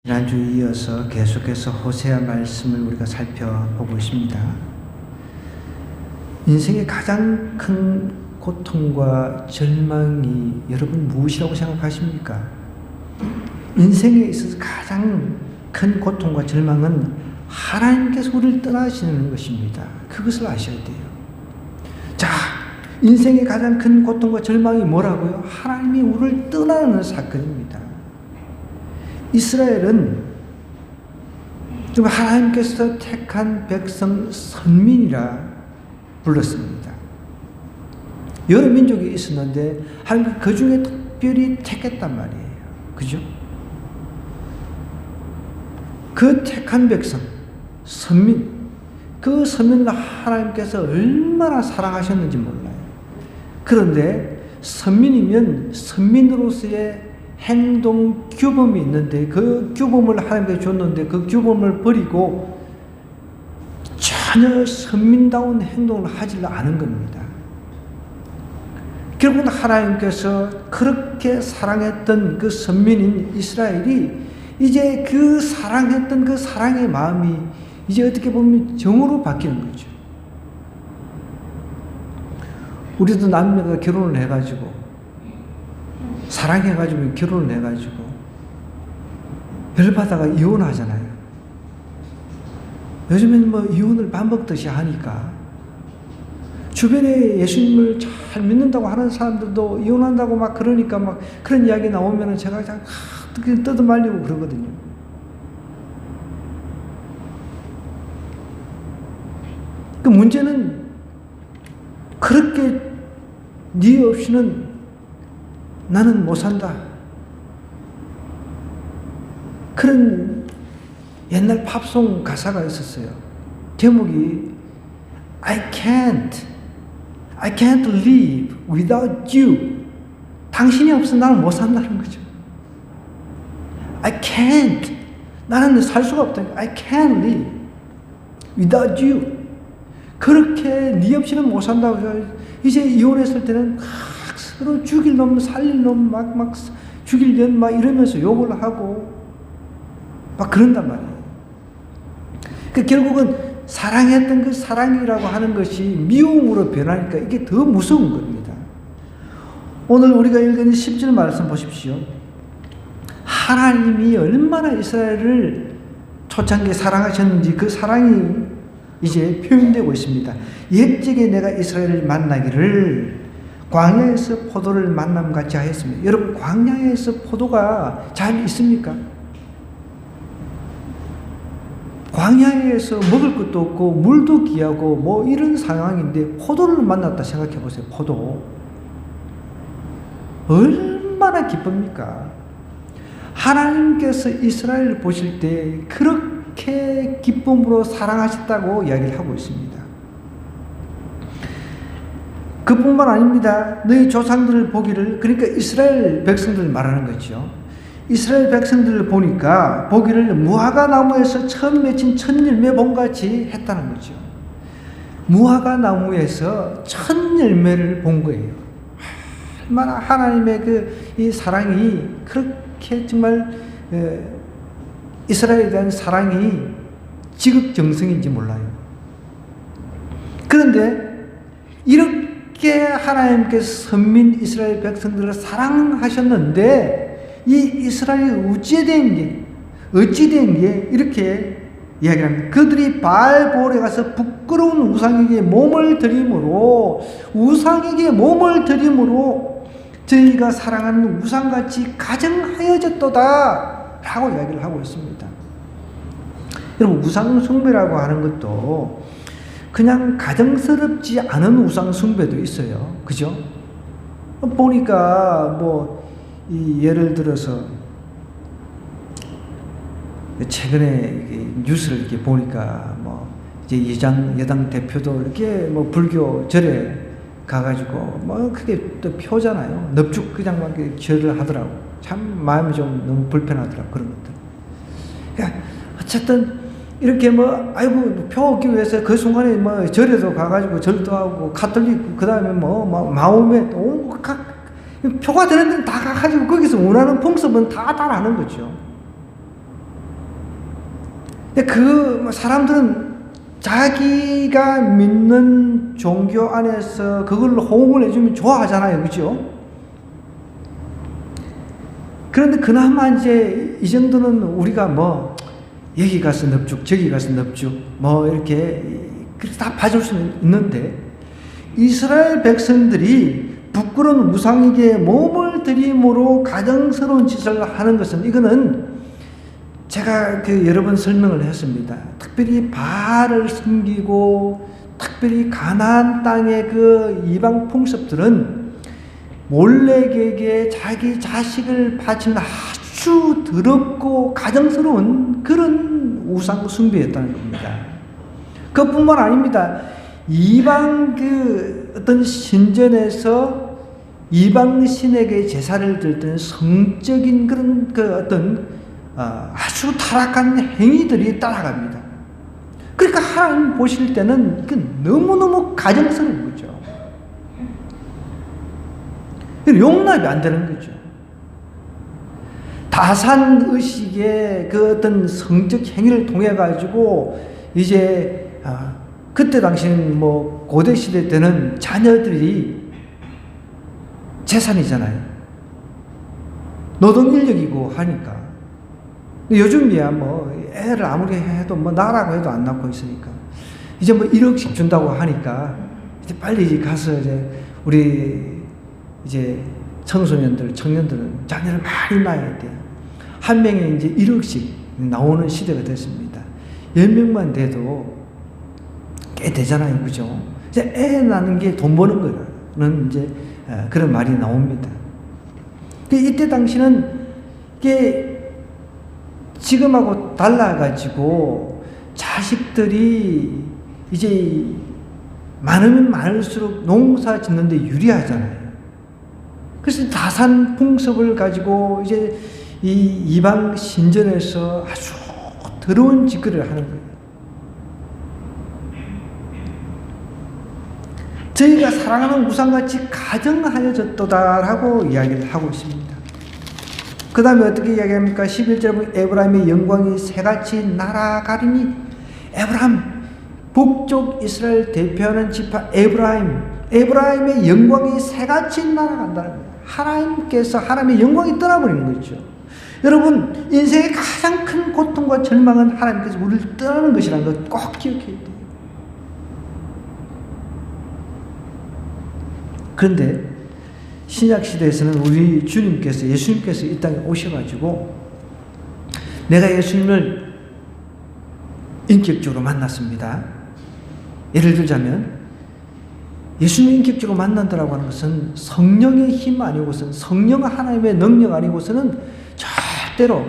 지난주에 이어서 계속해서 호세아 말씀을 우리가 살펴보고 있습니다. 인생의 가장 큰 고통과 절망이 여러분 무엇이라고 생각하십니까? 인생에 있어서 가장 큰 고통과 절망은 하나님께서 우리를 떠나시는 것입니다. 그것을 아셔야 돼요. 자, 인생의 가장 큰 고통과 절망이 뭐라고요? 하나님이 우리를 떠나는 사건입니다. 이스라엘은 하나님께서 택한 백성 선민이라 불렀습니다. 여러 민족이 있었는데 하나님께서 그 중에 특별히 택했단 말이에요. 그죠? 그 택한 백성, 선민, 그 선민을 하나님께서 얼마나 사랑하셨는지 몰라요. 그런데 선민이면 선민으로서의 행동 규범이 있는데 그 규범을 하나님께 줬는데 그 규범을 버리고 전혀 선민다운 행동을 하지 않은 겁니다. 결국은 하나님께서 그렇게 사랑했던 그 선민인 이스라엘이 이제 그 사랑했던 그 사랑의 마음이 이제 어떻게 보면 정으로 바뀌는 거죠. 우리도 남녀가 결혼을 해가지고 사랑해가지고 결혼을 해가지고 열받다가 이혼하잖아요. 요즘엔 뭐 이혼을 밥 먹듯이 하니까 주변에 예수님을 잘 믿는다고 하는 사람들도 이혼한다고 막 그러니까 막 그런 이야기 나오면은 제가 그냥 떠들말리고 그러거든요. 그 문제는 그렇게 네 없이는 나는 못 산다. 그런 옛날 팝송 가사가 있었어요. 제목이 I can't live without you. 당신이 없으면 나는 못 산다는 거죠. I can't. 나는 살 수가 없다. I can't live without you. 그렇게 네 없이는 못 산다고 해서 이제 이혼했을 때는 서로 죽일 놈, 살릴 놈, 막 죽일 년, 막 이러면서 욕을 하고, 막 그런단 말이에요. 그 결국은 사랑했던 그 사랑이라고 하는 것이 미움으로 변하니까 이게 더 무서운 겁니다. 오늘 우리가 읽은 10절 말씀 보십시오. 하나님이 얼마나 이스라엘을 초창기에 사랑하셨는지 그 사랑이 이제 표현되고 있습니다. 옛적에 내가 이스라엘을 만나기를 광야에서 포도를 만남같이 하였습니다. 여러분, 광야에서 포도가 잘 있습니까? 광야에서 먹을 것도 없고 물도 귀하고 뭐 이런 상황인데 포도를 만났다 생각해 보세요. 포도 얼마나 기쁩니까? 하나님께서 이스라엘을 보실 때 그렇게 기쁨으로 사랑하셨다고 이야기를 하고 있습니다. 그뿐만 아닙니다. 너희 조상들을 보기를, 그러니까 이스라엘 백성들을 말하는 거죠. 이스라엘 백성들을 보니까 보기를 무화과 나무에서 처음 맺힌 첫 열매 본같이 했다는 거죠. 무화과 나무에서 첫 열매를 본 거예요. 얼마나 하나님의 이 사랑이 그렇게 정말 이스라엘에 대한 사랑이 지극정성인지 몰라요. 그런데 이렇게 하나님께서 선민 이스라엘 백성들을 사랑하셨는데 이 이스라엘이 어찌된 게 이렇게 이야기를 합니다. 그들이 바알볼에 가서 부끄러운 우상에게 몸을 드림으로 저희가 사랑하는 우상같이 가증하여졌도다 라고 이야기를 하고 있습니다. 여러분, 우상 숭배라고 하는 것도 그냥 가정스럽지 않은 우상 숭배도 있어요. 그죠? 보니까 예를 들어서 최근에 뉴스를 이렇게 보니까 이제 여당 대표도 이렇게 불교 절에 가가지고 그게 또 표잖아요. 넙죽 그냥 막 절을 하더라고. 참 마음이 좀 너무 불편하더라고, 그런 것들. 그러니까 어쨌든 이렇게 표 얻기 위해서 그 순간에 절에도 가가지고 절도 하고, 가톨릭, 그 다음에 마음에 표가 되는 데는 다 가가지고 거기서 원하는 풍습은 다 따라하는 거죠. 근데 그 사람들은 자기가 믿는 종교 안에서 그걸로 호응을 해주면 좋아하잖아요. 그죠? 그런데 그나마 이제 이 정도는 우리가 뭐 여기 가서 넙죽 저기 가서 넙죽 뭐 이렇게 다 봐줄 수는 있는데, 이스라엘 백성들이 부끄러운 우상에게 몸을 들임으로 가정스러운 짓을 하는 것은, 이거는 제가 여러 번 설명을 했습니다. 특별히 바알을 섬기고 특별히 가나안 땅의 그 이방 풍습들은 몰렉에게 자기 자식을 바치는 아주 더럽고 가정스러운 그런 우상 숭배였다는 겁니다. 그뿐만 아닙니다. 이방 어떤 신전에서 이방 신에게 제사를 드릴 때는 성적인 그런 어떤 아주 타락한 행위들이 따라갑니다. 그러니까 하나님 보실 때는 너무너무 가정스러운 거죠. 용납이 안 되는 거죠. 다산 의식의 그 어떤 성적 행위를 통해 가지고 이제 그때 당시는 뭐 고대 시대 때는 자녀들이 재산이잖아요. 노동 인력이고 하니까. 요즘이야 뭐 애를 아무리 해도 뭐 나라고 해도 안 낳고 있으니까 이제 뭐 1억씩 준다고 하니까 이제 빨리 이제 가서 이제 우리 이제 청소년들, 청년들은 자녀를 많이 낳아야 돼요. 한 명에 이제 1억씩 나오는 시대가 됐습니다. 10명만 돼도 꽤 되잖아요. 그죠? 이제 애 낳는 게 돈 버는 거라는 이제 그런 말이 나옵니다. 이때 당시는 이게 지금하고 달라가지고 자식들이 이제 많으면 많을수록 농사 짓는데 유리하잖아요. 그래서 다산 풍습을 가지고 이제 이 이방 신전에서 아주 더러운 짓거리를 하는 거예요. 저희가 사랑하는 우상같이 가정하여졌도다라고 이야기를 하고 있습니다. 그 다음에 어떻게 이야기합니까? 11절에 보면 에브라임의 영광이 새같이 날아가리니, 에브라임, 북쪽 이스라엘 대표하는 지파 에브라임의 영광이 새같이 날아간다는 거예요. 하나님께서 하나님의 영광이 떠나버리는 거죠. 여러분, 인생의 가장 큰 고통과 절망은 하나님께서 우리를 떠나는 것이라는 걸 꼭 기억해야 돼요. 그런데 신약시대에서는 우리 주님께서, 예수님께서 이 땅에 오셔가지고 내가 예수님을 인격적으로 만났습니다. 예를 들자면 예수님 인격적으로 만난다라고 하는 것은 성령의 힘 아니고서는, 성령 하나님의 능력 아니고서는 절대로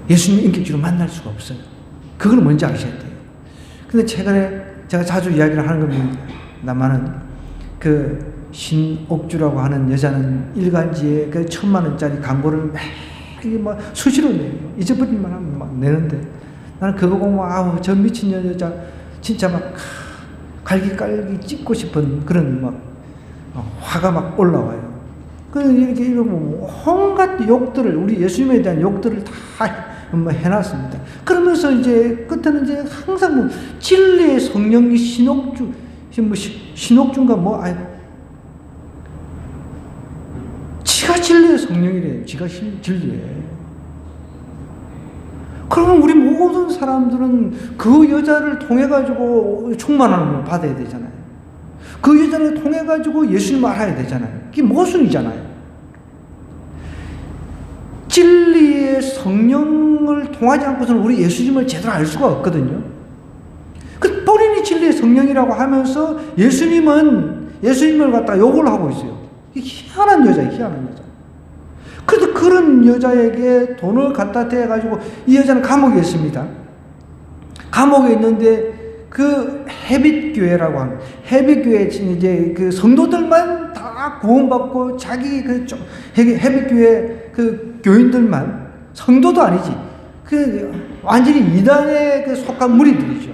예수님 인격적으로 만날 수가 없어요. 그걸 먼저 아셔야 돼요. 근데 최근에 제가 자주 이야기를 하는 겁니다만은 그 신옥주라고 하는 여자는 일간지에 그 1,000,000원짜리 광고를 막 수시로 내요. 잊어버릴만 하면 막 내는데 나는 그거 보면 아우 저 미친 여자 진짜 막 갈기갈기 찍고 싶은 그런 막 화가 막 올라와요. 그래서 이렇게 이러면 온갖 욕들을, 우리 예수님에 대한 욕들을 다 해놨습니다. 그러면서 이제 끝에는 이제 항상 뭐 진리의 성령이 신옥주인가 뭐 지가 진리의 성령이래요. 지가 진리예요. 그러면 우리 모든 사람들은 그 여자를 통해 가지고 충만함을 받아야 되잖아요. 그 여자를 통해 가지고 예수님을 알아야 되잖아요. 그게 모순이잖아요. 진리의 성령을 통하지 않고서는 우리 예수님을 제대로 알 수가 없거든요. 그 본인이 진리의 성령이라고 하면서 예수님을 갖다 욕을 하고 있어요. 희한한 여자예요. 희한한 여자. 그래도 그런 여자에게 돈을 갖다 대가지고 이 여자는 감옥에 있습니다. 감옥에 있는데 그 헤빗교회라고 하는, 헤빗교회 이제 그 성도들만 다 구원받고 자기 그 헤빗교회 그 교인들만, 성도도 아니지, 그 완전히 이단에 그 속한 무리들이죠.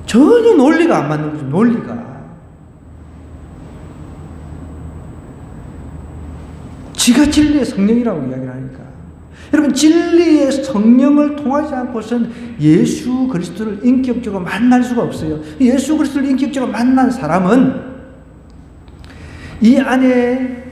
전혀 논리가 안 맞는 거죠. 논리가. 지가 진리의 성령이라고 이야기를 하니까. 여러분, 진리의 성령을 통하지 않고서는 예수 그리스도를 인격적으로 만날 수가 없어요. 예수 그리스도를 인격적으로 만난 사람은 이 안에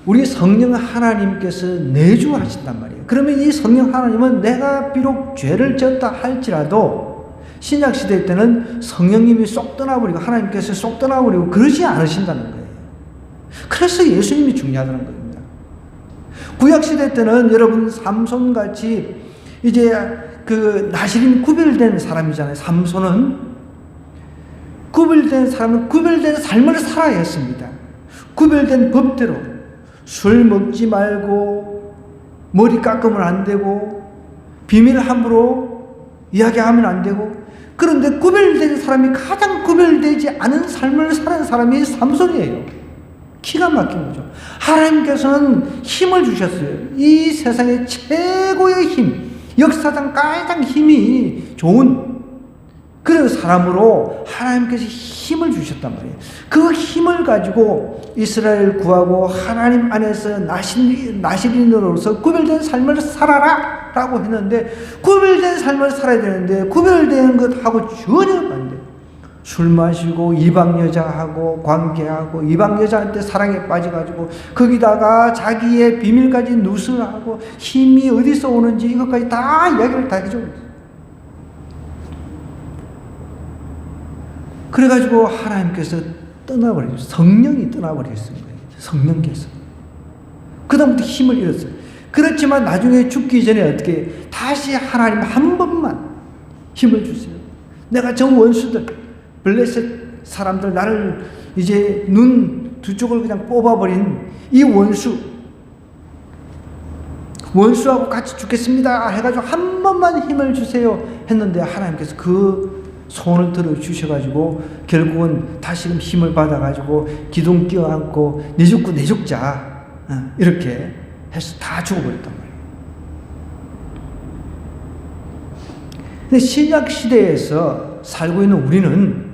우리 성령 하나님께서 내주하신단 말이에요. 그러면 이 성령 하나님은 내가 비록 죄를 졌다 할지라도 신약 시대 때는 성령님이 쏙 떠나버리고 하나님께서 쏙 떠나버리고 그러지 않으신다는 거예요. 그래서 예수님이 중요하다는 겁니다. 구약 시대 때는 여러분 삼손같이 이제 그 나시린 구별된 사람이잖아요. 삼손은 구별된 사람은 구별된 삶을 살아야 했습니다. 구별된 법대로 술 먹지 말고 머리 깎으면 안 되고 비밀 함부로 이야기하면 안 되고, 그런데 구별된 사람이 가장 구별되지 않은 삶을 사는 사람이 삼손이에요. 기가 막힌 거죠. 하나님께서는 힘을 주셨어요. 이 세상의 최고의 힘, 역사상 가장 힘이 좋은 그런 사람으로 하나님께서 힘을 주셨단 말이에요. 그 힘을 가지고 이스라엘 구하고 하나님 안에서 나시린으로서 구별된 삶을 살아라 라고 했는데, 구별된 삶을 살아야 되는데 구별된 것하고 전혀 반대. 술 마시고 이방 여자하고 관계하고 이방 여자한테 사랑에 빠져가지고 거기다가 자기의 비밀까지 누설하고 힘이 어디서 오는지 이것까지 다 이야기를 다 해줘요. 그래가지고 하나님께서 떠나버렸어요. 성령이 떠나버렸어요. 성령께서. 그 다음부터 힘을 잃었어요. 그렇지만 나중에 죽기 전에 어떻게 다시 하나님 한 번만 힘을 주세요. 내가 저 원수들, 블레셋 사람들, 나를 이제 눈 두 쪽을 그냥 뽑아버린 이 원수하고 같이 죽겠습니다 해가지고 한 번만 힘을 주세요 했는데, 하나님께서 그 손을 들어 주셔가지고 결국은 다시금 힘을 받아가지고 기둥 껴안고 내 죽고 내 죽자 이렇게 해서 다 죽어버렸단 말이에요. 근데 신약 시대에서 살고 있는 우리는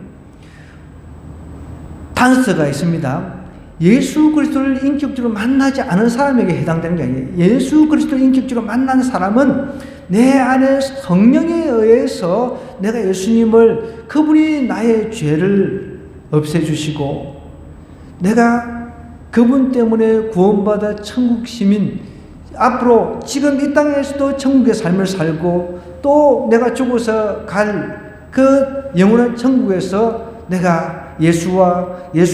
단서가 있습니다. 예수 그리스도를 인격적으로 만나지 않은 사람에게 해당되는 게 아니에요. 예수 그리스도를 인격적으로 만난 사람은 내 안에 성령에 의해서 내가 예수님을, 그분이 나의 죄를 없애주시고 내가 그분 때문에 구원받아 천국 시민, 앞으로 지금 이 땅에서도 천국의 삶을 살고 또 내가 죽어서 갈 그 영원한 천국에서 내가 예수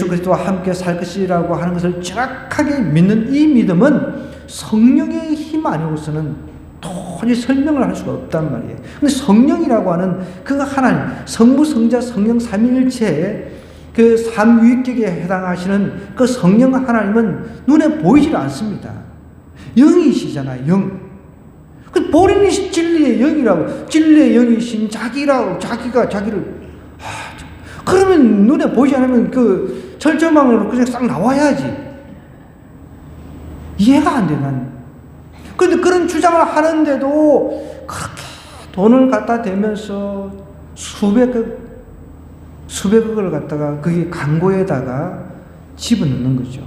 그리스도와 함께 살 것이라고 하는 것을 정확하게 믿는 이 믿음은 성령의 힘 아니고서는 도저히 설명을 할 수가 없단 말이에요. 근데 성령이라고 하는 그 하나님, 성부, 성자, 성령 삼위일체의 그 삼위격에 해당하시는 그 성령 하나님은 눈에 보이질 않습니다. 영이시잖아요, 영. 본인이 진리의 영이라고, 진리의 영이신 자기라고, 자기가 자기를, 그러면 눈에 보이지 않으면 그 철조망으로 그냥 싹 나와야지. 이해가 안 돼, 나는. 그런데 그런 주장을 하는데도 그렇게 돈을 갖다 대면서 수백억을 갖다가 그게 광고에다가 집어넣는 거죠.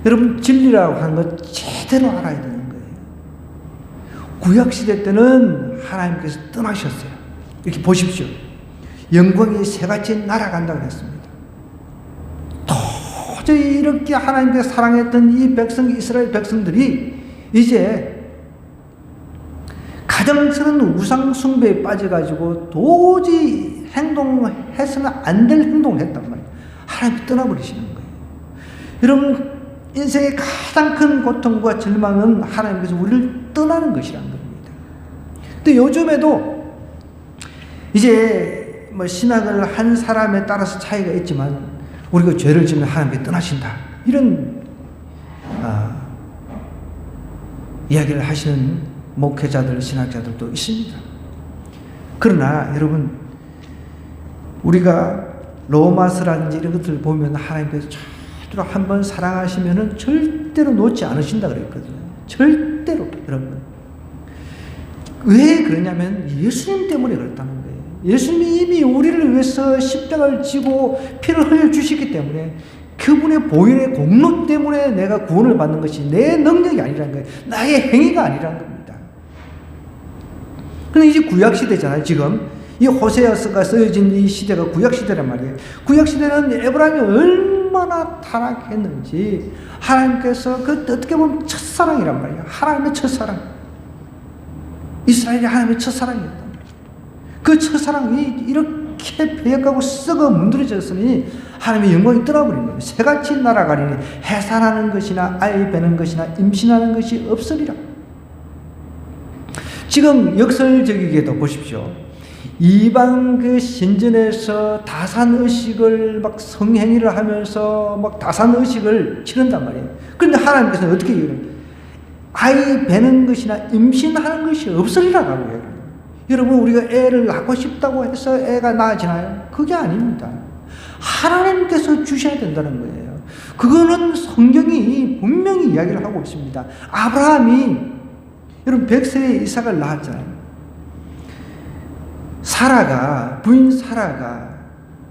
여러분, 진리라고 하는 것 제대로 알아야 되는 거예요. 구약시대 때는 하나님께서 떠나셨어요. 이렇게 보십시오. 영광이 새같이 날아간다고 했습니다. 도저히 이렇게 하나님께서 사랑했던 이 백성, 이스라엘 백성들이 이제 가정스러운 우상숭배에 빠져가지고 도저히 행동해서는 안 될 행동을 했단 말이에요. 하나님이 떠나버리시는 거예요. 여러분, 인생의 가장 큰 고통과 절망은 하나님께서 우리를 떠나는 것이라는 겁니다. 근데 요즘에도 이제 뭐 신학을 한 사람에 따라서 차이가 있지만 우리가 죄를 지으면 하나님께 떠나신다, 이런 이야기를 하시는 목회자들, 신학자들도 있습니다. 그러나 여러분, 우리가 로마서라든지 이런 것들을 보면 하나님께서 절대로 한번 사랑하시면은 절대로 놓지 않으신다 그랬거든요. 절대로. 여러분, 왜 그러냐면 예수님 때문에 그렇다는 거예요. 예수님이 이미 우리를 위해서 십자가를 지고 피를 흘려주시기 때문에 그 그분의 보혈의 공로 때문에 내가 구원을 받는 것이 내 능력이 아니라는 거예요. 나의 행위가 아니라는 겁니다. 근데 이제 구약시대잖아요, 지금. 이 호세아서가 쓰여진 이 시대가 구약시대란 말이에요. 구약시대는 에브라임이 얼마나 타락했는지 하나님께서 그 어떻게 보면 첫사랑이란 말이에요. 하나님의 첫사랑. 이스라엘이 하나님의 첫사랑이었단 말이에요. 그 첫사랑이 이렇게 배역하고 썩어 문드러졌으니 하나님의 영광이 떠나버린 거예요. 새같이 날아가리니 해산하는 것이나 아이 베는 것이나 임신하는 것이 없으리라. 지금 역설적이게도 보십시오. 이방 그 신전에서 다산의식을 막 성행위를 하면서 막 다산의식을 치른단 말이에요. 그런데 하나님께서는 어떻게 얘기해요? 아이 베는 것이나 임신하는 것이 없으리라고 해요. 여러분, 우리가 애를 낳고 싶다고 해서 애가 나아지나요? 그게 아닙니다. 하나님께서 주셔야 된다는 거예요. 그거는 성경이 분명히 이야기를 하고 있습니다. 아브라함이 여러분 100세에 이삭을 낳았잖아요. 사라가, 부인 사라가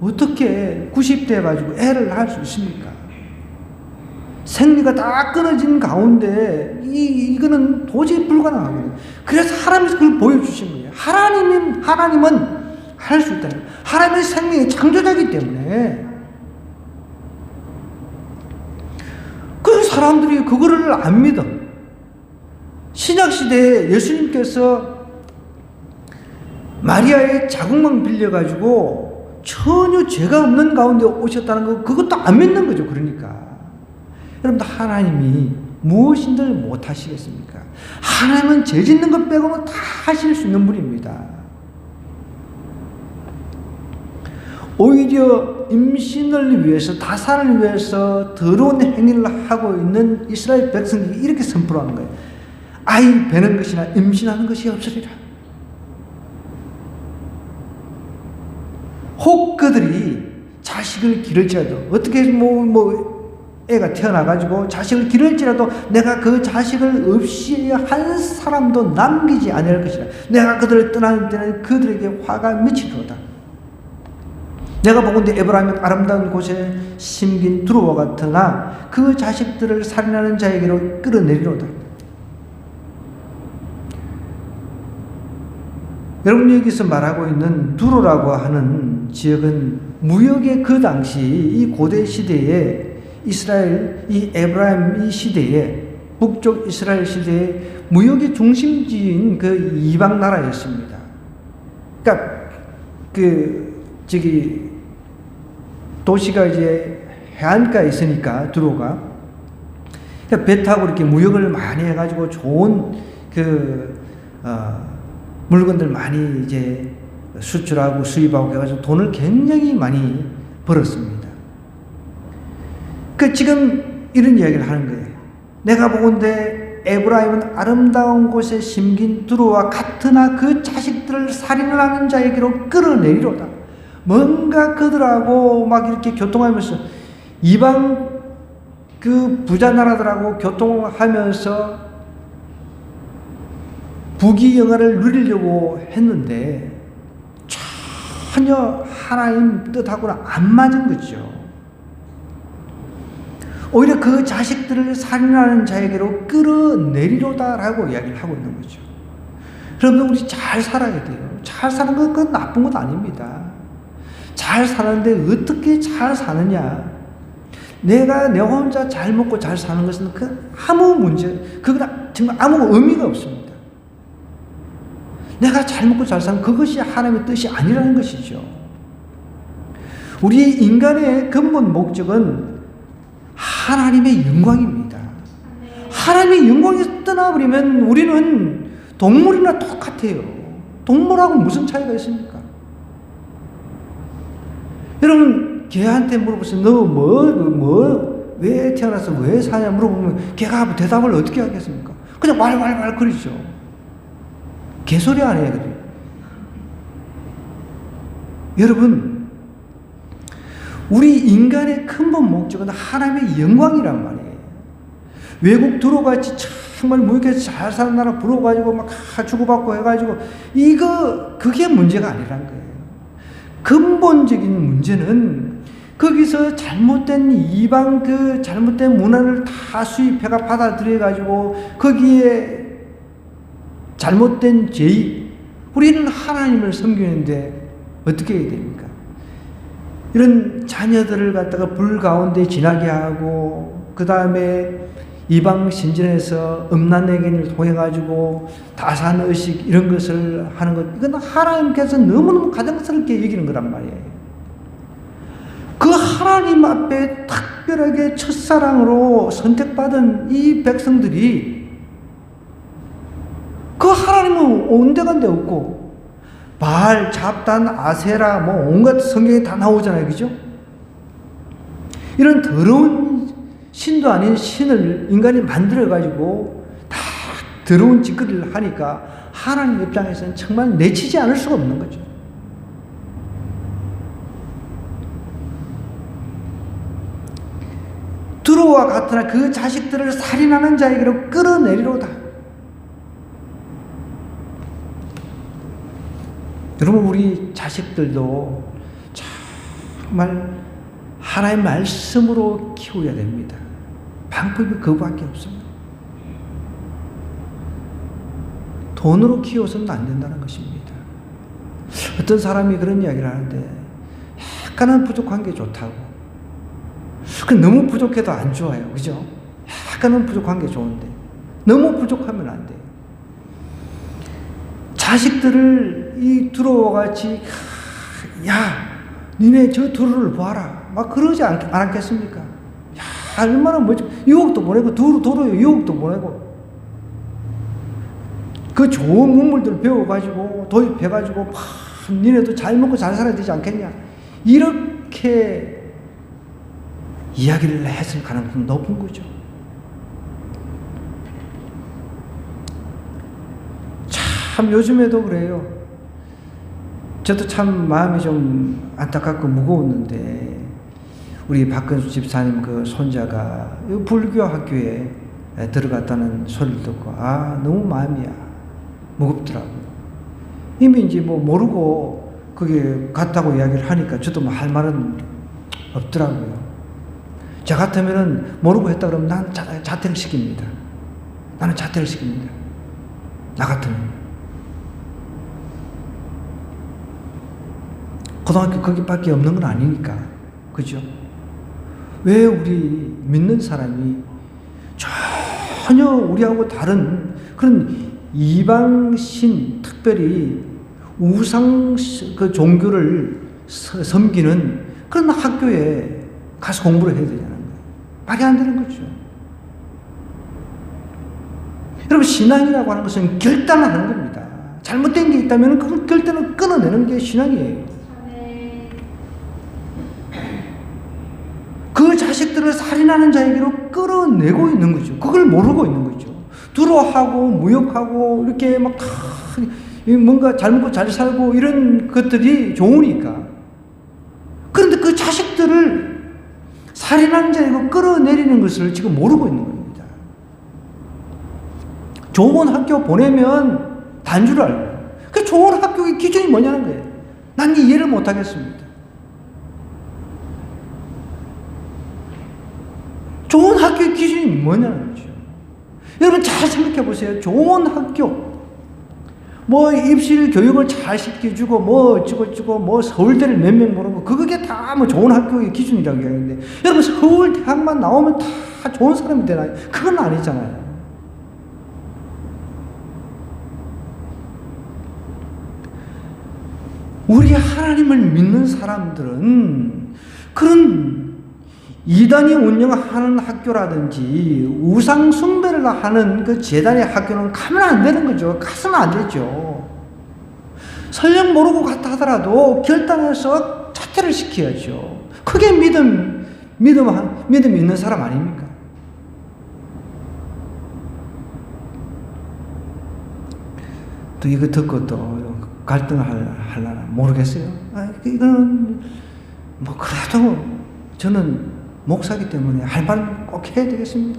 어떻게 90대 가지고 애를 낳을 수 있습니까? 생리가 다 끊어진 가운데 이거는 도저히 불가능하거든요. 그래서 하나님께서 그걸 보여주신 거예요. 하나님은 할 수 있다는 거예요. 하나님은 생명의 창조자이기 때문에. 그 사람들이 그거를 안 믿어. 신약시대에 예수님께서 마리아의 자궁만 빌려가지고 전혀 죄가 없는 가운데 오셨다는 거, 그것도 안 믿는 거죠. 그러니까 여러분들, 하나님이 무엇인들 못하시겠습니까? 하나님은 죄 짓는 것 빼고는 다 하실 수 있는 분입니다. 오히려 임신을 위해서, 다산을 위해서 더러운 행위를 하고 있는 이스라엘 백성들이 이렇게 선포하는 거예요. 아이 베는 것이나 임신하는 것이 없으리라. 혹 그들이 자식을 기를지라도, 어떻게 애가 태어나가지고 자식을 기를지라도 내가 그 자식을 없이 한 사람도 남기지 아니할 것이라. 내가 그들을 떠나는 때는 그들에게 화가 미치리로다. 내가 보건대 에브라임은 아름다운 곳에 심긴 두루와 같으나 그 자식들을 살인하는 자에게로 끌어내리로다. 여러분, 여기서 말하고 있는 두로라고 하는 지역은 무역의 그 당시 이 고대 시대에 이스라엘, 이 에브라임 이 시대에, 북쪽 이스라엘 시대에 무역의 중심지인 그 이방 나라였습니다. 그러니까 도시가 이제 해안가에 있으니까 두로가, 그러니까 배 타고 이렇게 무역을 많이 해가지고 좋은 물건들 많이 이제 수출하고 수입하고 해가지고 돈을 굉장히 많이 벌었습니다. 지금 이런 이야기를 하는 거예요. 내가 보건대 에브라임은 아름다운 곳에 심긴 두루와 같으나 그 자식들을 살인을 하는 자에게로 끌어내리로다. 뭔가 그들하고 막 이렇게 교통하면서, 이방 그 부자 나라들하고 교통하면서 부귀영화를 누리려고 했는데 전혀 하나님 뜻하고는 안 맞은 거죠. 오히려 그 자식들을 살인하는 자에게로 끌어내리로다라고 이야기를 하고 있는 거죠. 여러분, 우리 잘 살아야 돼요. 잘 사는 건 그건 나쁜 것 아닙니다. 잘 사는데 어떻게 잘 사느냐? 내가 내 혼자 잘 먹고 잘 사는 것은 아무 문제, 그건 정말 아무 의미가 없습니다. 내가 잘 먹고 잘 사는 그것이 하나님의 뜻이 아니라는 것이죠. 우리 인간의 근본 목적은 하나님의 영광입니다. 하나님의 영광에서 떠나버리면 우리는 동물이나 똑같아요. 동물하고 무슨 차이가 있습니까? 여러분, 개한테 물어보세요. 너 왜 태어나서 왜 사냐 물어보면 개가 대답을 어떻게 하겠습니까? 그냥 왈왈왈 거리죠. 개소리 안 해요. 여러분, 우리 인간의 근본 목적은 하나님의 영광이란 말이에요. 외국 두로같이 정말 무역해서 잘 사는 나라 부러워가지고 막 주고받고 해가지고 그게 문제가 아니란 거예요. 근본적인 문제는 거기서 잘못된 이방 그 잘못된 문화를 다 수입해가 받아들여가지고 거기에 잘못된 죄, 우리는 하나님을 섬기는데 어떻게 해야 됩니까? 이런 자녀들을 갖다가 불 가운데 지나게 하고, 그 다음에 이방 신전에서 음란행위를 통해가지고 다산의식 이런 것을 하는 것, 이건 하나님께서 너무너무 가증스럽게 여기는 거란 말이에요. 그 하나님 앞에 특별하게 첫사랑으로 선택받은 이 백성들이 그 하나님은 온데간데 없고, 바알, 잡단, 아세라 뭐 온갖 성경에 다 나오잖아요. 그죠? 이런 더러운 신도 아닌 신을 인간이 만들어가지고 다 더러운 짓거리를 하니까 하나님 입장에서는 정말 내치지 않을 수가 없는 거죠. 두로와 같으나 그 자식들을 살인하는 자에게로 끌어내리로다. 여러분, 우리 자식들도 정말 하나님의 말씀으로 키워야 됩니다. 방법이 그거밖에 없습니다. 돈으로 키워서는 안 된다는 것입니다. 어떤 사람이 그런 이야기를 하는데, 약간은 부족한 게 좋다고. 너무 부족해도 안 좋아요. 그죠? 약간은 부족한 게 좋은데 너무 부족하면 안 돼요. 자식들을 이 두로와 같이, 야, 니네 저 두로를 봐라, 막 그러지 않겠습니까? 야, 얼마나 멋져. 유혹도 보내고, 도로에 유혹도 보내고, 그 좋은 문물들 배워가지고 도입해가지고 막 니네도 잘 먹고 잘 살아야 되지 않겠냐, 이렇게 이야기를 했을 가능성이 높은 거죠. 참 요즘에도 그래요. 저도 참 마음이 좀 안타깝고 무거웠는데, 우리 박근수 집사님 그 손자가 불교 학교에 들어갔다는 소리를 듣고 너무 마음이 무겁더라고요. 이미 이제 뭐 모르고 그게 갔다고 이야기를 하니까 저도 뭐 할 말은 없더라고요. 저 같으면은 모르고 했다 그러면 난 자퇴를 시킵니다. 나는 자퇴를 시킵니다. 나 같으면. 고등학교 거기밖에 없는 건 아니니까. 그죠? 왜 우리 믿는 사람이 전혀 우리하고 다른 그런 이방신, 특별히 우상 그 종교를 섬기는 그런 학교에 가서 공부를 해야 되잖아요. 말이 안 되는 거죠. 여러분, 신앙이라고 하는 것은 결단을 하는 겁니다. 잘못된 게 있다면 그 결단을 끊어내는 게 신앙이에요. 그 자식들을 살인하는 자에게로 끌어내고 있는 거죠. 그걸 모르고 있는 거죠. 두로하고 무역하고 이렇게 막 뭔가 잘 먹고 잘 살고 이런 것들이 좋으니까. 그런데 그 자식들을 살인하는 자에게로 끌어내리는 것을 지금 모르고 있는 겁니다. 좋은 학교 보내면 단줄 알고. 그 좋은 학교의 기준이 뭐냐는 거예요. 난 이해를 못 하겠습니다. 좋은 학교의 기준이 뭐냐는 거죠. 여러분 잘 생각해 보세요. 좋은 학교, 뭐 입실 교육을 잘 시켜주고 뭐 어쩌고저쩌고 뭐 서울대를 몇 명 보내고 그게 다 뭐 좋은 학교의 기준이라고 하는데, 여러분 서울 대학만 나오면 다 좋은 사람이 되나요? 그건 아니잖아요. 우리 하나님을 믿는 사람들은 그런 이단이 운영하는 학교라든지 우상 숭배를 하는 그 재단의 학교는 가면 안 되는 거죠. 가서는 안 되죠. 설령 모르고 갔다 하더라도 결단해서 자퇴를 시켜야죠. 그게 믿음 있는 사람 아닙니까? 또 이거 듣고 또 갈등을 하려나 모르겠어요. 이거는 뭐 그래도 저는 목사기 때문에 할 말은 꼭 해야 되겠습니다.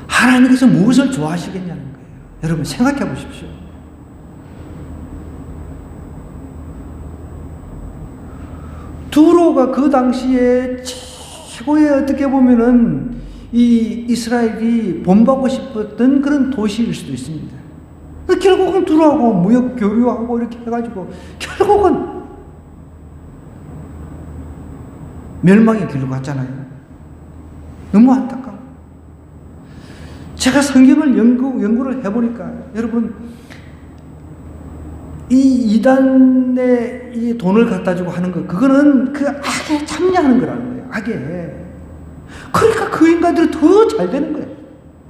하나님께서 무엇을 좋아하시겠냐는 거예요. 여러분 생각해 보십시오. 두로가 그 당시에 최고의 어떻게 보면은 이 이스라엘이 본받고 싶었던 그런 도시일 수도 있습니다. 결국은 두로하고 무역 교류하고 이렇게 해가지고 결국은 멸망의 길로 갔잖아요. 너무 안타까워. 제가 성경을 연구를 해보니까 여러분 이 이단에 이 돈을 갖다 주고 하는 거 그거는 그 악에 참여하는 거라는 거예요. 악에. 그러니까 그 인간들이 더 잘 되는 거예요.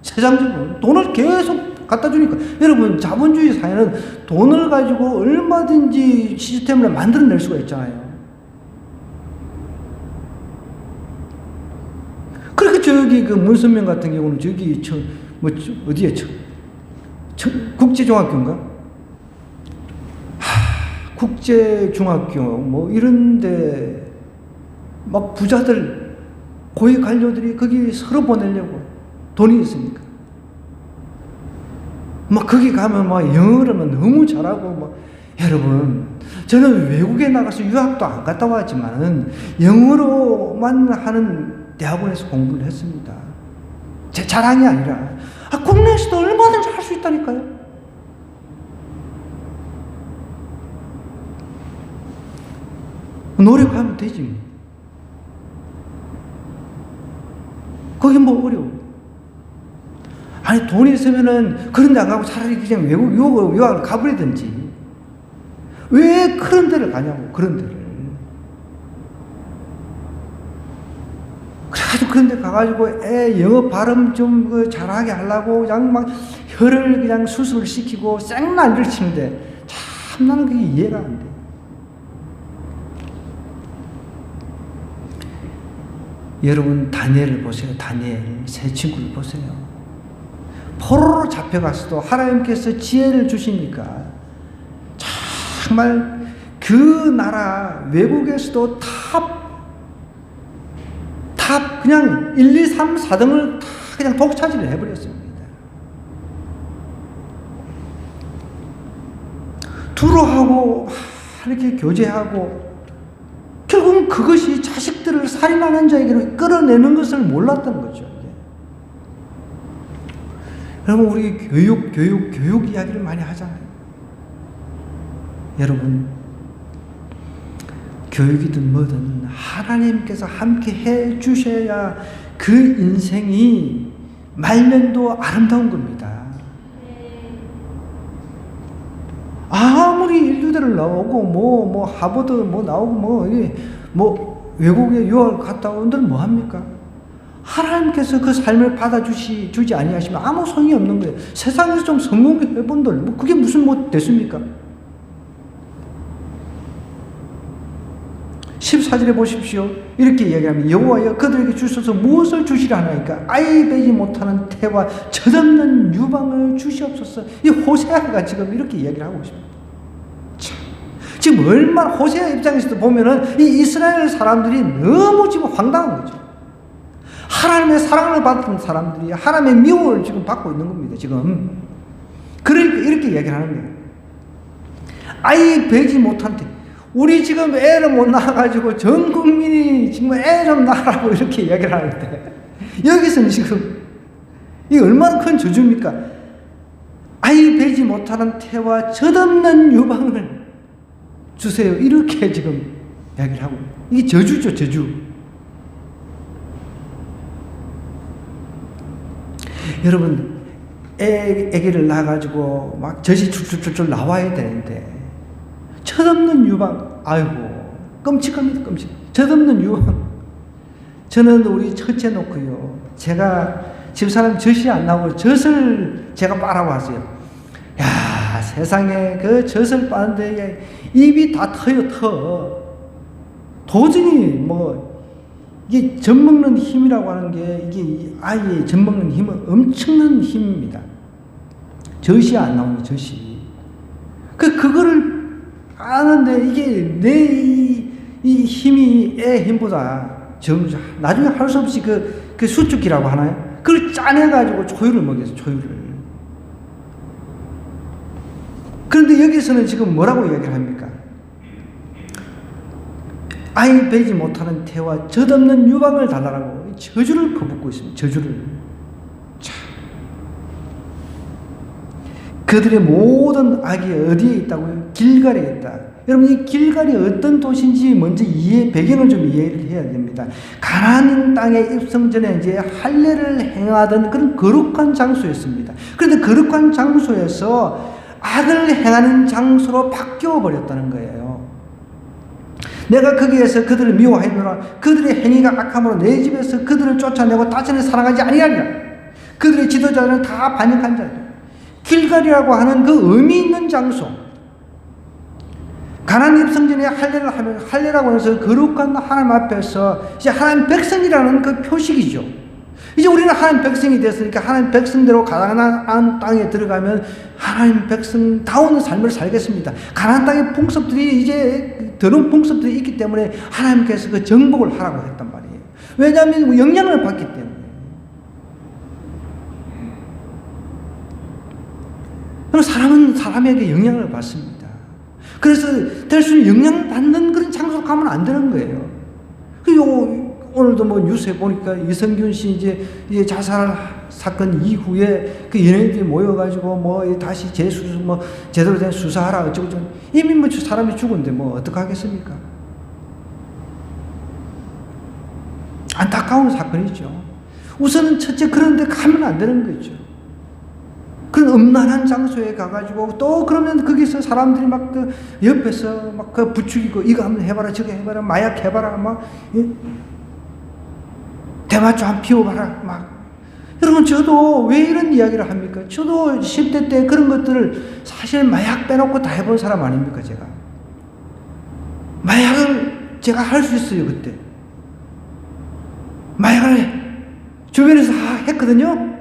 세상적으로 돈을 계속 갖다 주니까. 여러분 자본주의 사회는 돈을 가지고 얼마든지 시스템을 만들어낼 수가 있잖아요. 그러니까 저기 그 문선명 같은 경우는 저기 어디에 국제중학교인가? 국제중학교 뭐 이런데 막 부자들 고위 관료들이 거기 서로 보내려고 돈이 있으니까 막 거기 가면 막 영어를 너무 잘하고 막 여러분 저는 외국에 나가서 유학도 안 갔다 왔지만은 영어로만 하는 대학원에서 공부를 했습니다. 제 자랑이 아니라 국내에서도 얼마든지 할 수 있다니까요. 노력하면 되지. 그게 뭐 어려워. 아니 돈이 있으면은 그런 데 안 가고 차라리 그냥 외국 유학을 가버리든지. 왜 그런 데를 가냐고, 그런 데를. 그래가지고 그런 데 가가지고 애 영어 발음 좀 잘하게 하려고 그냥 막 혀를 그냥 수술을 시키고 생난리를 치는데 참 나는 그게 이해가 안 돼. 여러분 다니엘을 보세요. 다니엘 세 친구를 보세요. 포로로 잡혀갔어도 하나님께서 지혜를 주시니까 정말 그 나라 외국에서도 탑 그냥 1, 2, 3, 4등을 다 그냥 독차지를 해버렸습니다. 두로하고 이렇게 교제하고 결국은 그것이 자식들을 살인하는 자에게로 끌어내는 것을 몰랐던 거죠. 여러분 우리 교육 이야기를 많이 하잖아요. 여러분 교육이든 뭐든 하나님께서 함께 해 주셔야 그 인생이 말년도 아름다운 겁니다. 아무리 인류대를 나오고 뭐 하버드 뭐 나오고 뭐 외국에 유학을 갔다 온들 뭐 합니까? 하나님께서 그 삶을 주지 아니하시면 아무 소용이 없는 거예요. 세상에서 좀 성공해 본들 뭐 그게 무슨 뭐 됐습니까? 14절에 보십시오. 이렇게 이야기합니다. 여호와여 그들에게 주셔서 무엇을 주시려 하나이까? 아이 베지 못하는 태와 젖없는 유방을 주시옵소서. 이 호세아가 지금 이렇게 이야기를 하고 있습니다. 참, 지금 얼마나 호세아 입장에서도 보면은 이 이스라엘 사람들이 너무 지금 황당한 거죠. 하나님의 사랑을 받은 사람들이 하나님의 미움을 지금 받고 있는 겁니다. 지금 그러니까 이렇게 이야기를 하는 거예요. 아이 베지 못한 태. 우리 지금 애를 못 낳아가지고 전 국민이 지금 애 좀 낳으라고 이렇게 이야기를 하는데 여기서는 지금 이게 얼마나 큰 저주입니까? 아이 베지 못하는 태와 젖없는 유방을 주세요. 이렇게 지금 이야기를 하고 이게 저주죠, 저주. 여러분 애기를 낳아가지고 막 젖이 줄줄줄 나와야 되는데 젖없는 유방, 아이고 끔찍합니다. 끔찍. 젖없는 유방. 저는 우리 첫째 놓고요, 제가 집사람 젖이 안 나오고 젖을 제가 빨아왔어요. 야, 세상에 그 젖을 빠는데 입이 다 터요, 터. 도저히 뭐 이게 젖 먹는 힘이라고 하는 게 이게 아이의 젖 먹는 힘은 엄청난 힘입니다. 젖이 안 나오는 젖이. 그거를 아는데 이게 내 이 힘이 애 힘보다 나중에 할 수 없이 그 수축기라고 하나요? 그걸 짜내가지고 초유를 먹였어요. 초유를. 그런데 여기서는 지금 뭐라고 이야기를 합니까? 아이 베지 못하는 태와 젖없는 유방을 달라라고 저주를 퍼붓고 있습니다. 저주를. 자, 그들의 모든 악이 어디에 있다고요? 길갈에 있다. 여러분, 이 길갈이 어떤 도시인지 먼저 배경을 좀 이해를 해야 됩니다. 가나안 땅에 입성 전에 이제 할례를 행하던 그런 거룩한 장소였습니다. 그런데 거룩한 장소에서 악을 행하는 장소로 바뀌어 버렸다는 거예요. 내가 거기에서 그들을 미워하노라. 그들의 행위가 악함으로 내 집에서 그들을 쫓아내고 다시는 사랑하지 아니하리라. 그들의 지도자들은 다 반역한 자들. 길갈이라고 하는 그 의미 있는 장소. 가나안 입성전에 할례를 하면, 할례라고 해서 거룩한 하나님 앞에서 이제 하나님 백성이라는 그 표식이죠. 이제 우리는 하나님 백성이 됐으니까 하나님 백성대로 가나안 땅에 들어가면 하나님 백성다운 삶을 살겠습니다. 가나안 땅의 풍습들이 이제 더러운 풍습들이 있기 때문에 하나님께서 그 정복을 하라고 했단 말이에요. 왜냐하면 영향을 받기 때문에. 그럼 사람은 사람에게 영향을 받습니다. 그래서 될 수 있는 영향받는 그런 장소로 가면 안 되는 거예요. 그리고 오늘도 뭐 뉴스에 보니까 이성균 씨 이제 자살 사건 이후에 그 연예인들이 모여가지고 뭐 다시 재수수 뭐 제대로 된 수사하라 어쩌고저쩌고. 이미 뭐 사람이 죽었는데 뭐 어떡하겠습니까? 안타까운 사건이죠. 우선은 첫째 그런 데 가면 안 되는 거죠. 그런 음란한 장소에 가가지고 또 그러면 거기서 사람들이 막 그 옆에서 막 그 부추기고 이거 한번 해봐라 저거 해봐라 마약 해봐라 막 대마초 한 피워봐라 막. 여러분 저도 왜 이런 이야기를 합니까? 저도 10대 때 그런 것들을 사실 마약 빼놓고 다 해본 사람 아닙니까 제가. 마약을 제가 할 수 있어요 그때. 마약을 주변에서 다 했거든요.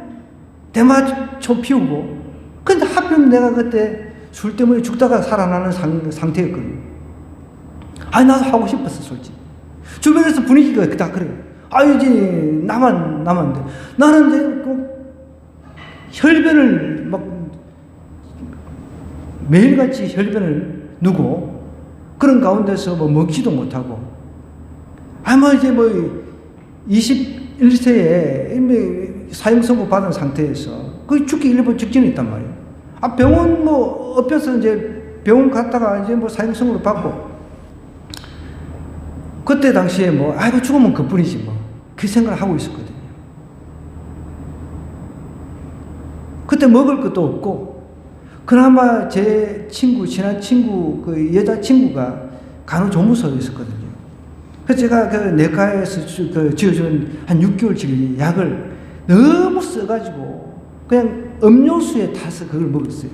대마초 피우고. 근데 하필 내가 그때 술 때문에 죽다가 살아나는 상태였거든요. 아니, 나도 하고 싶었어, 솔직히. 주변에서 분위기가 다 그래요. 이제 나만 돼. 나는 이제 혈변을 막 매일같이 혈변을 누고 그런 가운데서 뭐 먹지도 못하고. 이제 21세에 사형 선고 받은 상태에서 거의 죽기 일본 직전에 있단 말이에요. 병원 뭐 엎여서 이제 병원 갔다가 이제 뭐 사형 선고를 받고 그때 당시에 아이고 죽으면 그뿐이지 뭐 그 생각을 하고 있었거든요. 그때 먹을 것도 없고 그나마 제 친구 친한 친구 그 여자 친구가 간호조무소에 있었거든요. 그래서 제가 그 내과에서 지어준 한 6개월치 약을 너무 써가지고 그냥 음료수에 타서 그걸 먹었어요.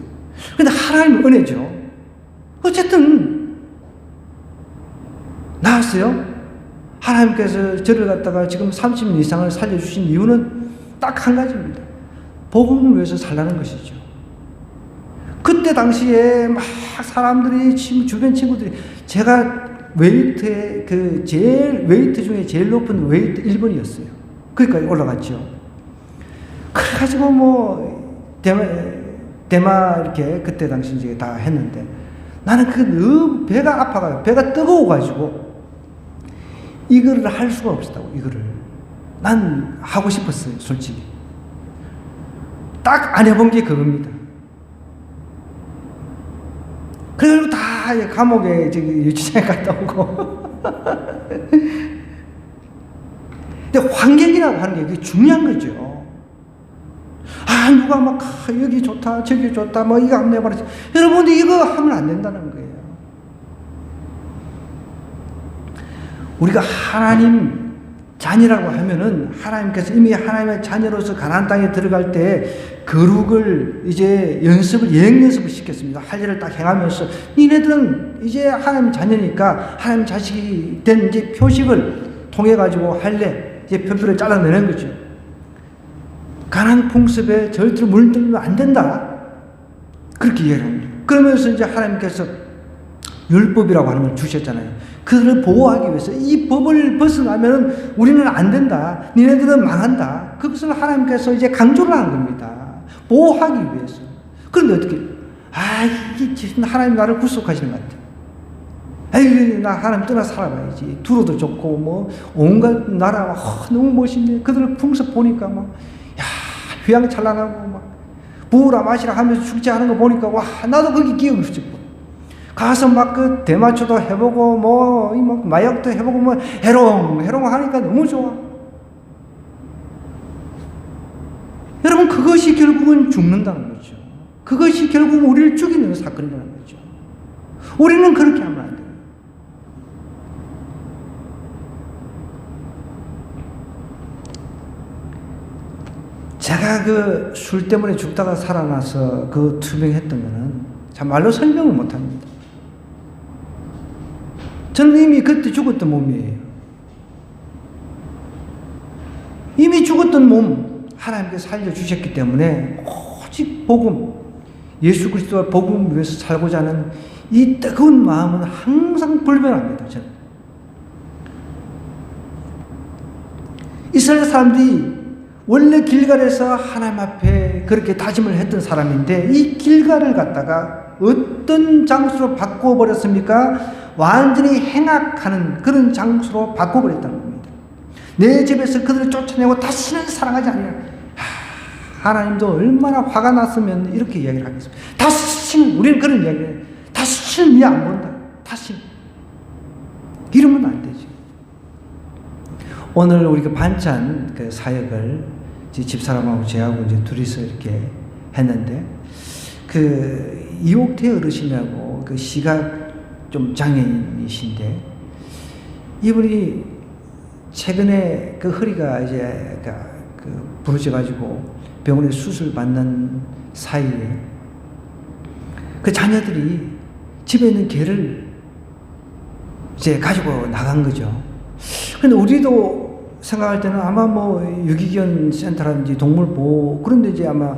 근데 하나님의 은혜죠. 어쨌든 나았어요. 하나님께서 저를 갖다가 지금 30년 이상을 살려주신 이유는 딱 한 가지입니다. 복음을 위해서 살라는 것이죠. 그때 당시에 막 사람들이 주변 친구들이 제가 웨이트에 웨이트 중에 제일 높은 웨이트 1번이었어요. 거기까지 올라갔죠. 그래가지고 대마 이렇게 그때 당시 이제 다 했는데 나는 너무 배가 아파가지고 배가 뜨거워가지고 이거를 할 수가 없었다고. 이거를 난 하고 싶었어요 솔직히. 딱 안 해본 게 그겁니다. 그래서 다 감옥에 유치장에 갔다 오고 근데 환경이라고 하는 게 그게 중요한 거죠. 누가 막 여기 좋다 저기 좋다 뭐 이거 한번 해봐라. 여러분들 이거 하면 안 된다는 거예요. 우리가 하나님 자녀라고 하면은 하나님께서 이미 하나님의 자녀로서 가나안 땅에 들어갈 때 거룩을 이제 예행 연습을 시켰습니다. 할례를 딱 행하면서 니네들은 이제 하나님 자녀니까 하나님 자식이 된 이제 표식을 통해 가지고 할례 이제 표표를 잘라내는 거죠. 가나안 풍습에 절대로 물들면 안 된다. 그렇게 이해를 합니다. 그러면서 이제 하나님께서 율법이라고 하는 걸 주셨잖아요. 그들을 보호하기 위해서 이 법을 벗어나면 우리는 안 된다. 니네들은 망한다. 그것을 하나님께서 이제 강조를 한 겁니다. 보호하기 위해서. 그런데 어떻게? 이게 지금 하나님 나를 구속하시는 것 같아. 에이, 나 하나님 떠나 살아봐야지. 두로도 좋고, 뭐, 온갖 나라, 너무 멋있네. 그들 풍습 보니까 막, 야, 휘황찬란하고, 막, 부으라 마시라 하면서 축제하는 거 보니까, 와, 나도 거기 기억이 싶고. 가서 막 그 대마초도 해보고, 뭐, 막 마약도 해보고, 뭐, 해롱 하니까 너무 좋아. 여러분, 그것이 결국은 죽는다는 거죠. 그것이 결국 우리를 죽이는 사건이라는 거죠. 우리는 그렇게 하면 안 돼요. 제가 그 술 때문에 죽다가 살아나서 그 투병했던 거는 참 말로 설명을 못 합니다. 저는 이미 그때 죽었던 몸이에요. 이미 죽었던 몸 하나님께서 살려주셨기 때문에 오직 복음, 예수 그리스도와 복음을 위해서 살고자 하는 이 뜨거운 마음은 항상 불변합니다. 저는. 이스라엘 사람들이 원래 길갈에서 하나님 앞에 그렇게 다짐을 했던 사람인데 이 길갈을 갖다가 어떤 장소로 바꿔버렸습니까? 완전히 행악하는 그런 장소로 바꿔버렸다는 겁니다. 내 집에서 그들을 쫓아내고 다시는 사랑하지 않으라. 하나님도 얼마나 화가 났으면 이렇게 이야기를 하겠습니다. 다시는, 우리는 그런 이야기를 해요. 다시는 니 안 본다. 다시. 이러면 안 되죠. 오늘 우리가 반찬 그 사역을 집사람하고 저하고 이제 둘이서 이렇게 했는데, 그 이옥태 어르신이라고 그 시각 좀 장애인이신데, 이분이 최근에 그 허리가 이제 그 부러져가지고 병원에 수술 받는 사이에 그 자녀들이 집에 있는 개를 이제 가지고 나간 거죠. 근데 우리도 생각할 때는 아마 뭐 유기견 센터라든지 동물보호 그런데 이제 아마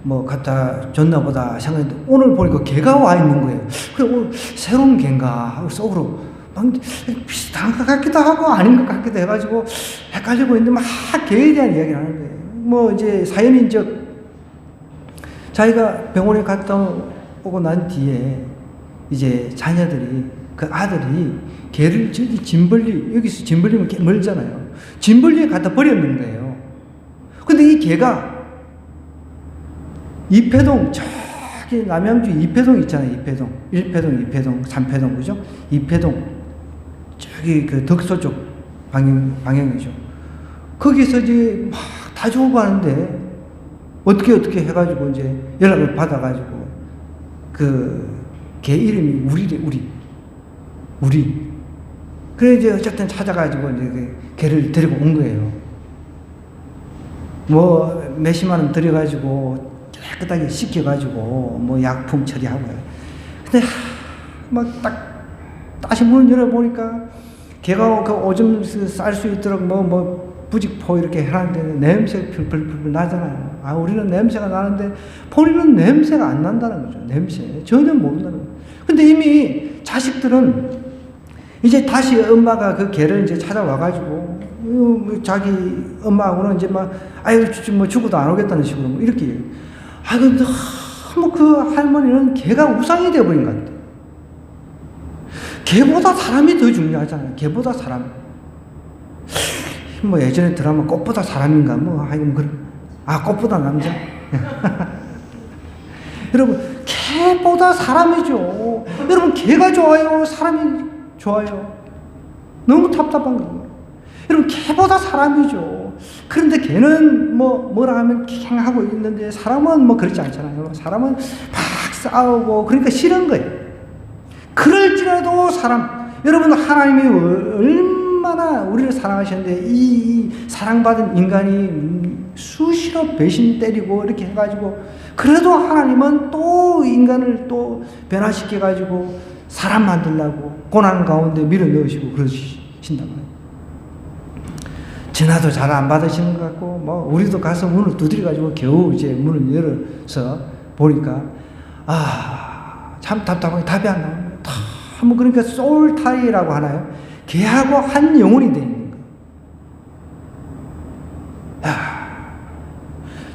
뭐 갖다 줬나 보다 생각했는데 오늘 보니까 개가 와 있는 거예요. 그래, 오늘 새로운 개인가 하고 속으로 막 비슷한 것 같기도 하고 아닌 것 같기도 해가지고 헷갈리고 있는데 막 개에 대한 이야기를 하는 거예요. 뭐 이제 사연인즉 자기가 병원에 갔다 오고 난 뒤에 이제 자녀들이 그 아들이 개를 저기 진벌리, 여기서 진벌리면 멀잖아요. 진벌리에 갖다 버렸는 거예요. 근데 이 개가 이패동, 저기 남양주 이패동 있잖아요. 이패동. 1패동, 2패동, 3패동, 그죠? 이패동. 저기 그 덕소 쪽 방향이죠. 거기서 이제 막 다 주고 가는데 어떻게 해가지고 이제 연락을 받아가지고 그 개 이름이 우리. 그래 이제 어쨌든 찾아가지고 이제 그 개를 데리고 온 거예요. 뭐 몇십만 원 들여가지고 깨끗하게 씻겨가지고 뭐 약품 처리하고요. 근데 막 딱 다시 문을 열어보니까 개가 그 오줌 쌀 수 있도록 뭐 부직포 이렇게 해놨는데 냄새 풀풀 나잖아요. 아, 우리는 냄새가 나는데 본인은 냄새가 안 난다는 거죠. 냄새 전혀 모른다는 거죠. 근데 이미 자식들은 이제 다시 엄마가 그 개를 이제 찾아와가지고 자기 엄마하고는 이제 막 아유 뭐 죽어도 안 오겠다는 식으로 뭐 이렇게 근데 뭐 그 할머니는 개가 우상이 되어버린 것 같아. 개보다 사람이 더 중요하잖아요. 개보다 사람. 뭐 예전에 드라마 꽃보다 사람인가 뭐 하여간 그런 꽃보다 남자. 여러분 개보다 사람이죠. 여러분 개가 좋아요, 사람이 좋아요? 너무 답답한 거예요. 여러분 개보다 사람이죠. 그런데 개는 뭐라 하면 캥하고 있는데 사람은 뭐 그렇지 않잖아요. 사람은 막 싸우고 그러니까 싫은 거예요. 그럴지라도 사람, 여러분 하나님이 얼마나 우리를 사랑하셨는데 이 사랑받은 인간이 수시로 배신 때리고 이렇게 해가지고 그래도 하나님은 또 인간을 또 변화시켜가지고 사람 만들려고 고난 가운데 밀어 넣으시고 그러신단 말이에요. 전화도 잘 안 받으시는 것 같고 뭐 우리도 가서 문을 두드려가지고 겨우 이제 문을 열어서 보니까 참 답답하게 답이 안 나옵니다. 뭐 그러니까 소울타이라고 하나요? 개하고 한 영혼이 되어 있는 거예요.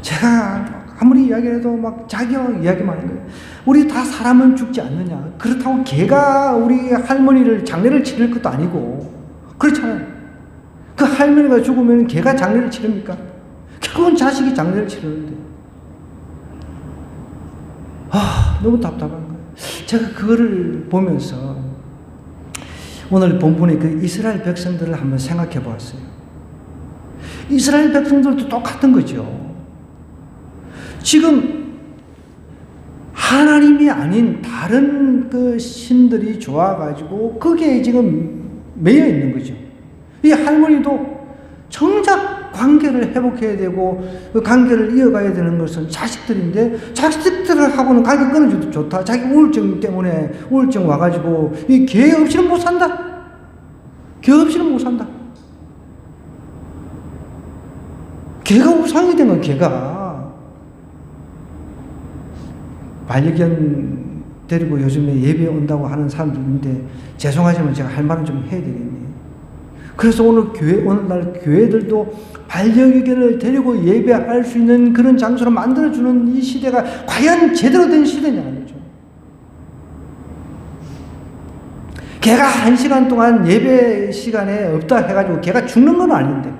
제가 아무리 이야기를 해도 막 자기 이야기만 하는 거예요. 우리 다 사람은 죽지 않느냐. 그렇다고 걔가 우리 할머니를 장례를 치를 것도 아니고 그렇잖아요. 그 할머니가 죽으면 걔가 장례를 치릅니까? 결국은 자식이 장례를 치르는데 너무 답답한 거예요. 제가 그거를 보면서 오늘 본문의 그 이스라엘 백성들을 한번 생각해 보았어요. 이스라엘 백성들도 똑같은 거죠. 지금 하나님이 아닌 다른 그 신들이 좋아가지고 거기에 지금 매여 있는 거죠. 이 할머니도 정작 관계를 회복해야 되고 그 관계를 이어가야 되는 것은 자식들인데 자식들하고는 관계 끊어줘도 좋다. 자기 우울증 때문에 우울증 와가지고 이 걔 없이는 못 산다. 걔 없이는 못 산다. 걔가 우상이 된 건 걔가 반려견 데리고 요즘에 예배 온다고 하는 사람들인데 죄송하지만 제가 할 말은 좀 해야 되겠네요. 그래서 오늘날 교회들도 반려견을 데리고 예배할 수 있는 그런 장소로 만들어주는 이 시대가 과연 제대로 된 시대냐는 거죠. 걔가 1시간 동안 예배 시간에 없다 해가지고 걔가 죽는 건 아닌데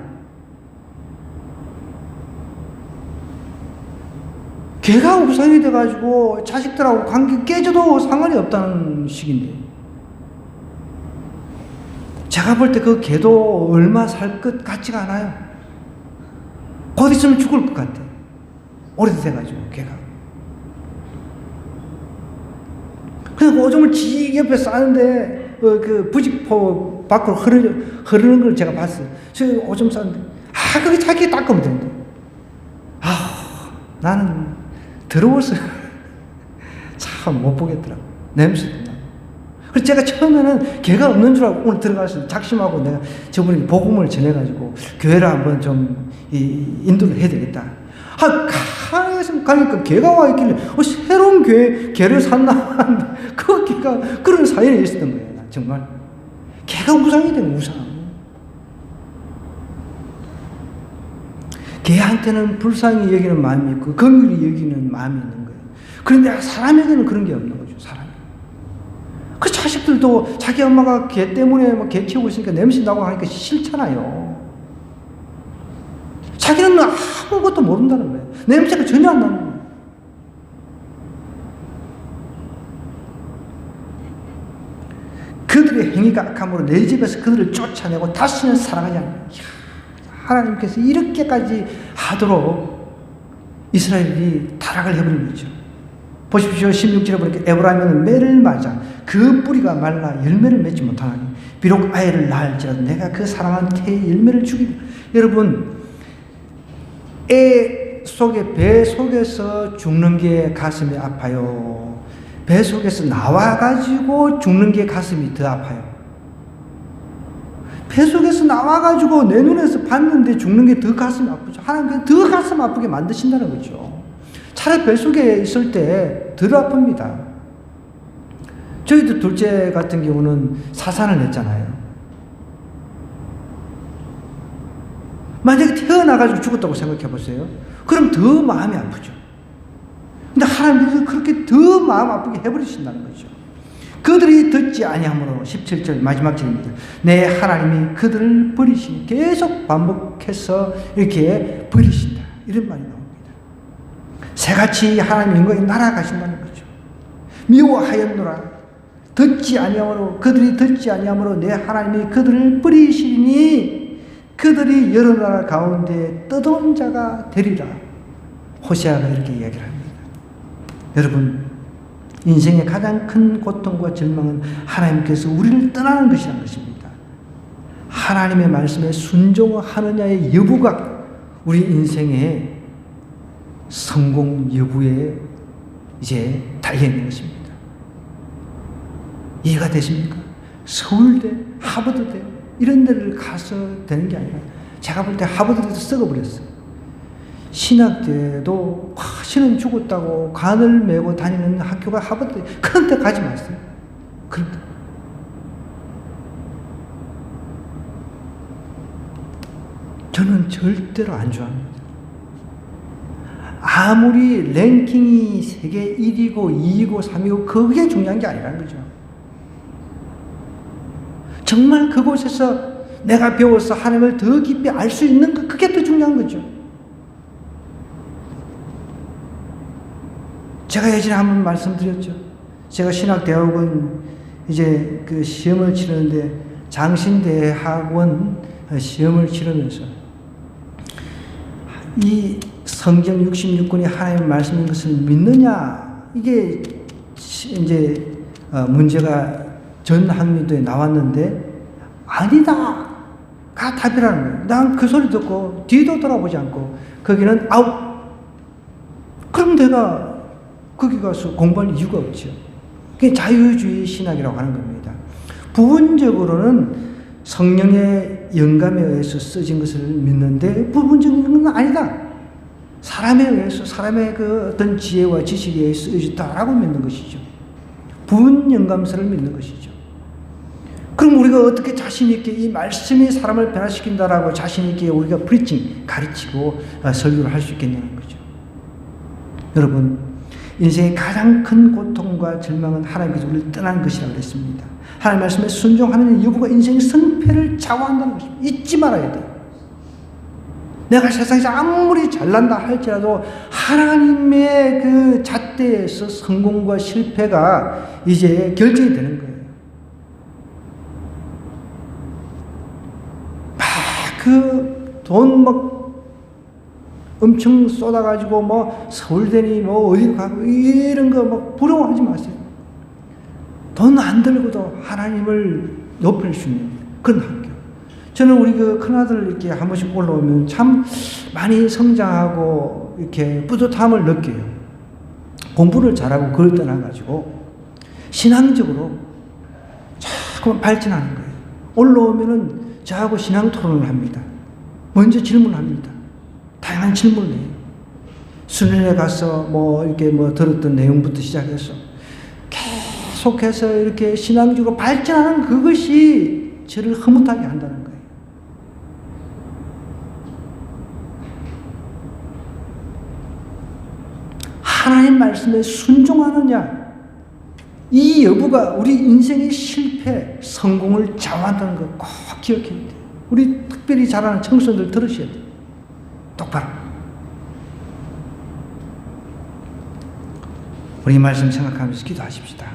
걔가 우상이 돼가지고 자식들하고 관계 깨져도 상관이 없다는 식인데 제가 볼 때 그 개도 얼마 살 것 같지가 않아요. 곧 있으면 죽을 것 같아. 오래돼가지고 개가. 그냥 오줌을 지 옆에 싸는데 그 부직포 밖으로 흐르는 걸 제가 봤어요. 저 오줌 싸는데 그게 자기 닦으면 되는데 나는 더러워서 참 못 보겠더라고. 냄새도 나고. 그래서 제가 처음에는 개가 없는 줄 알고 오늘 들어가서 작심하고 내가 저분에게 복음을 전해가지고 교회를 한번 좀 인도를 해야 되겠다. 가니까 개가 와 있길래 새로운 개를 샀나 그 개가 그런 사연이 있었던 거예요. 정말 개가 우상이 된 우상. 개한테는 불쌍히 여기는 마음이 있고 긍휼히 여기는 마음이 있는 거예요. 그런데 사람에게는 그런 게 없는 거죠. 사람이. 그 자식들도 자기 엄마가 개 때문에 개 키우고 있으니까 냄새 나고 하니까 싫잖아요. 자기는 아무것도 모른다는 거예요. 냄새가 전혀 안 나는 거예요. 그들의 행위가 악함으로 내 집에서 그들을 쫓아내고 다시는 사랑하지 않아요. 하나님께서 이렇게까지 하도록 이스라엘이 타락을 해버린 거죠. 보십시오. 16절에 보니까 에브라임은 매를 맞아 그 뿌리가 말라 열매를 맺지 못하나니 비록 아이를 낳을지라도 내가 그 사랑한 태의 열매를 주기를. 여러분 배 속에서 죽는 게 가슴이 아파요. 배 속에서 나와가지고 죽는 게 가슴이 더 아파요. 배 속에서 나와가지고 내 눈에서 봤는데 죽는 게 더 가슴이 아프죠. 하나님께서 더 가슴 아프게 만드신다는 거죠. 차라리 배 속에 있을 때 덜 아픕니다. 저희도 둘째 같은 경우는 사산을 했잖아요. 만약에 태어나가지고 죽었다고 생각해 보세요. 그럼 더 마음이 아프죠. 근데 하나님께서 그렇게 더 마음 아프게 해버리신다는 거죠. 그들이 듣지 아니하므로 17절 마지막 절입니다. 내 하나님이 그들을 버리시니 계속 반복해서 이렇게 버리신다. 이런 말이 나옵니다. 새같이 하나님 인간이 날아가신다는 거죠. 미워하였노라. 듣지 아니하므로 그들이 듣지 아니하므로 내 하나님이 그들을 버리시니 그들이 여러 나라 가운데 떠도는 자가 되리라. 호세아가 이렇게 이야기를 합니다. 여러분 인생의 가장 큰 고통과 절망은 하나님께서 우리를 떠나는 것이라는 것입니다. 하나님의 말씀에 순종하느냐의 여부가 우리 인생의 성공 여부에 이제 달려있는 것입니다. 이해가 되십니까? 서울대, 하버드대 이런 데를 가서 되는 게 아니라 제가 볼 때 하버드대도 썩어버렸어요. 신학대도 신은 죽었다고 관을 메고 다니는 학교가 하버드 그런 데 가지 마세요. 그런 데. 저는 절대로 안 좋아합니다. 아무리 랭킹이 세계 1위고 2위고 3위고 그게 중요한 게 아니라는 거죠. 정말 그곳에서 내가 배워서 하나님을 더 깊이 알 수 있는 것, 그게 더 중요한 거죠. 제가 예전에 한번 말씀드렸죠. 제가 신학대학원 이제 그 시험을 치르는데 장신대학원 시험을 치르면서 이 성경 66권이 하나님의 말씀인 것을 믿느냐, 이게 이제 문제가 전 학년도에 나왔는데 아니다 가 답이라는 거예요. 난 그 소리 듣고 뒤도 돌아보지 않고 거기는 아웃. 그럼 내가 거기 가서 공부할 이유가 없죠. 그게 자유주의 신학이라고 하는 겁니다. 부분적으로는 성령의 영감에 의해서 써진 것을 믿는데 부분적인 건 아니다. 사람에 의해서, 사람의 그 어떤 지혜와 지식에 의해서 쓰여졌다라고 믿는 것이죠. 부분 영감서를 믿는 것이죠. 그럼 우리가 어떻게 자신있게 이 말씀이 사람을 변화시킨다라고 자신있게 우리가 프리칭, 가르치고 설교를 할 수 있겠냐는 거죠. 여러분, 인생의 가장 큰 고통과 절망은 하나님께서 우리를 떠난 것이라고 그랬습니다. 하나님 말씀에 순종하는 여부가 인생의 성패를 좌우한다는 것입니다. 잊지 말아야 돼요. 내가 세상에서 아무리 잘난다 할지라도 하나님의 그 잣대에서 성공과 실패가 이제 결정이 되는 거예요. 돈 엄청 쏟아가지고 서울대니 어디 가고 이런 거 부러워하지 마세요. 돈 안 들고도 하나님을 높일 수 있는 그런 학교. 저는 우리 그 큰아들 이렇게 한 번씩 올라오면 참 많이 성장하고 이렇게 뿌듯함을 느껴요. 공부를 잘하고 그걸 떠나가지고 신앙적으로 자꾸 발전하는 거예요. 올라오면은 저하고 신앙 토론을 합니다. 먼저 질문합니다. 다양한 질문을 해요. 수련회 가서 이렇게 들었던 내용부터 시작해서 계속해서 이렇게 신앙적으로 발전하는 그것이 저를 흐뭇하게 한다는 거예요. 하나님 말씀에 순종하느냐, 이 여부가 우리 인생의 실패, 성공을 좌우한다는 거 꼭 기억해야 돼요. 우리 특별히 잘하는 청소년들 들으셔야 돼요. 똑바로. 우리 말씀 생각하면서 기도하십시다.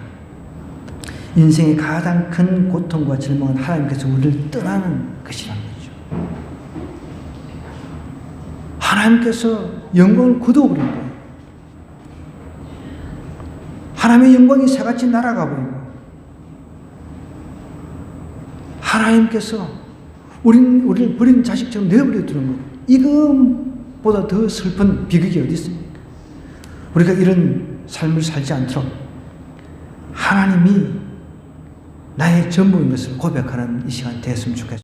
인생의 가장 큰 고통과 절망은 하나님께서 우리를 떠나는 것이라는 거죠. 하나님께서 영광을 거두어버린 거예요. 하나님의 영광이 새같이 날아가 버리고 하나님께서 우리를 버린 자식처럼 내버려 두는 것, 이것보다 더 슬픈 비극이 어디 있습니까? 우리가 이런 삶을 살지 않도록 하나님이 나의 전부인 것을 고백하는 이 시간 되었으면 좋겠습니다.